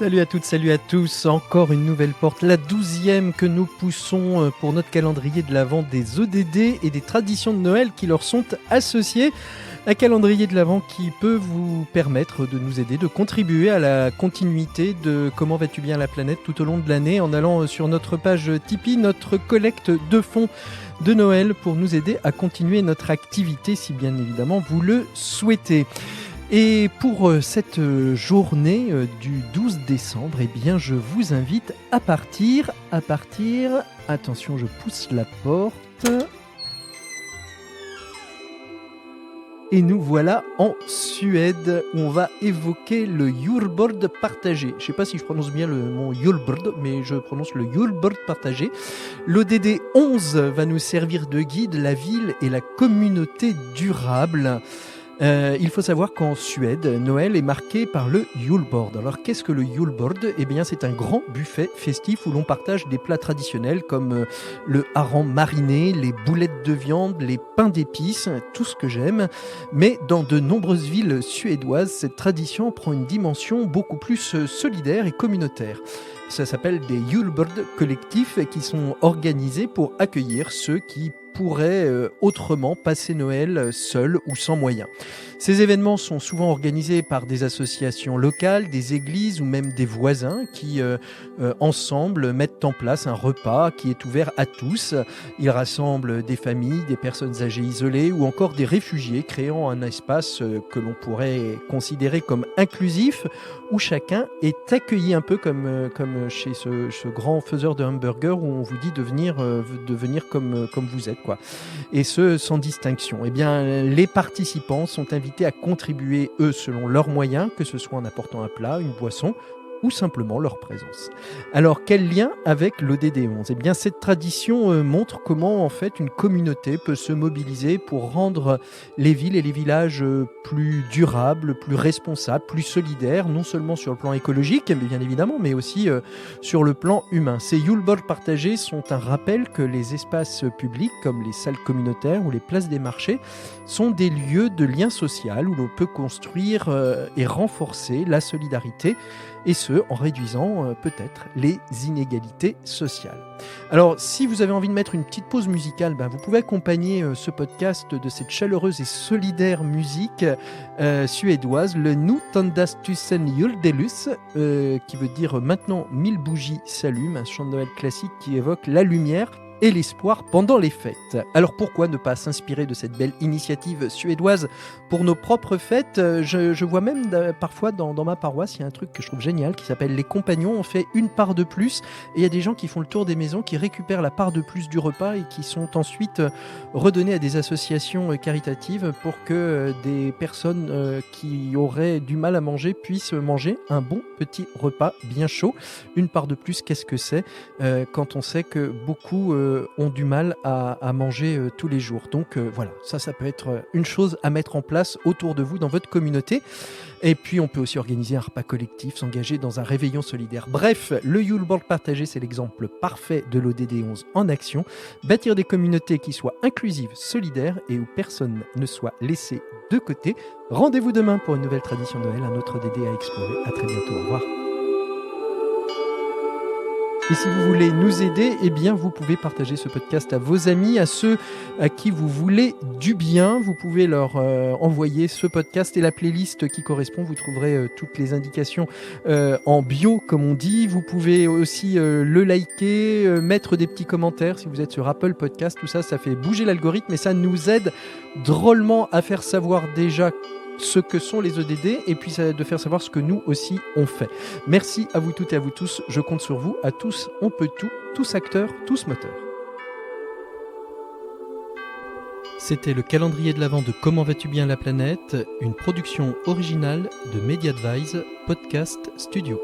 Salut à toutes, salut à tous. Encore une nouvelle porte, la 12e que nous poussons pour notre calendrier de l'Avent des ODD et des traditions de Noël qui leur sont associées. Un calendrier de l'Avent qui peut vous permettre de nous aider, de contribuer à la continuité de Comment vas-tu bien la planète tout au long de l'année en allant sur notre page Tipeee, notre collecte de fonds de Noël pour nous aider à continuer notre activité si bien évidemment vous le souhaitez. Et pour cette journée du 12 décembre, eh bien, je vous invite à partir, attention, je pousse la porte, et nous voilà en Suède, où on va évoquer le julbord partagé. Je ne sais pas si je prononce bien le mot julbord, mais je prononce le julbord partagé. L'ODD 11 va nous servir de guide, la ville et la communauté durable. Il faut savoir qu'en Suède, Noël est marqué par le julbord. Alors qu'est-ce que le julbord ? Eh bien c'est un grand buffet festif où l'on partage des plats traditionnels comme le hareng mariné, les boulettes de viande, les pains d'épices, tout ce que j'aime. Mais dans de nombreuses villes suédoises, cette tradition prend une dimension beaucoup plus solidaire et communautaire. Ça s'appelle des julbord collectifs qui sont organisés pour accueillir ceux qui pourraient autrement passer Noël seuls ou sans moyens. Ces événements sont souvent organisés par des associations locales, des églises ou même des voisins qui, ensemble, mettent en place un repas qui est ouvert à tous. Ils rassemblent des familles, des personnes âgées isolées ou encore des réfugiés, créant un espace que l'on pourrait considérer comme inclusif, où chacun est accueilli un peu comme chez ce grand faiseur de hamburgers où on vous dit de venir comme vous êtes, quoi. Et ce, sans distinction. Eh bien, les participants sont invités à contribuer, eux, selon leurs moyens, que ce soit en apportant un plat, une boisson, ou simplement leur présence. Alors, quel lien avec l'ODD 11 ? Eh bien, cette tradition montre comment, en fait, une communauté peut se mobiliser pour rendre les villes et les villages plus durables, plus responsables, plus solidaires, non seulement sur le plan écologique, bien évidemment, mais aussi sur le plan humain. Ces julbord partagés sont un rappel que les espaces publics, comme les salles communautaires ou les places des marchés, sont des lieux de lien social où l'on peut construire et renforcer la solidarité, et ce, en réduisant peut-être les inégalités sociales. Alors, si vous avez envie de mettre une petite pause musicale, vous pouvez accompagner ce podcast de cette chaleureuse et solidaire musique suédoise, le Nu tändas tusen juldelus, qui veut dire « Maintenant 1000 bougies s'allument », un chant de Noël classique qui évoque la lumière et l'espoir pendant les fêtes. Alors pourquoi ne pas s'inspirer de cette belle initiative suédoise pour nos propres fêtes ? Je vois même parfois dans ma paroisse, il y a un truc que je trouve génial qui s'appelle les compagnons. On fait une part de plus et il y a des gens qui font le tour des maisons, qui récupèrent la part de plus du repas et qui sont ensuite redonnés à des associations caritatives pour que des personnes qui auraient du mal à manger puissent manger un bon petit repas bien chaud. Une part de plus, qu'est-ce que c'est quand on sait que beaucoup ont du mal à manger tous les jours. Donc voilà, ça peut être une chose à mettre en place autour de vous dans votre communauté. Et puis on peut aussi organiser un repas collectif, s'engager dans un réveillon solidaire. Bref, le julbord partagé, c'est l'exemple parfait de l'ODD 11 en action. Bâtir des communautés qui soient inclusives, solidaires et où personne ne soit laissé de côté. Rendez-vous demain pour une nouvelle tradition de Noël, un autre ODD à explorer. À très bientôt, au revoir. Et si vous voulez nous aider, eh bien vous pouvez partager ce podcast à vos amis, à ceux à qui vous voulez du bien. Vous pouvez leur envoyer ce podcast et la playlist qui correspond. Vous trouverez toutes les indications en bio, comme on dit. Vous pouvez aussi le liker, mettre des petits commentaires si vous êtes sur Apple Podcast. Tout ça, ça fait bouger l'algorithme et ça nous aide drôlement à faire savoir déjà ce que sont les ODD et puis de faire savoir ce que nous aussi on fait. Merci à vous toutes et à vous tous, je compte sur vous, à tous, on peut tout, tous acteurs, tous moteurs. C'était le calendrier de l'Avent de Comment vas-tu bien la planète, une production originale de Mediadvise Podcast Studio.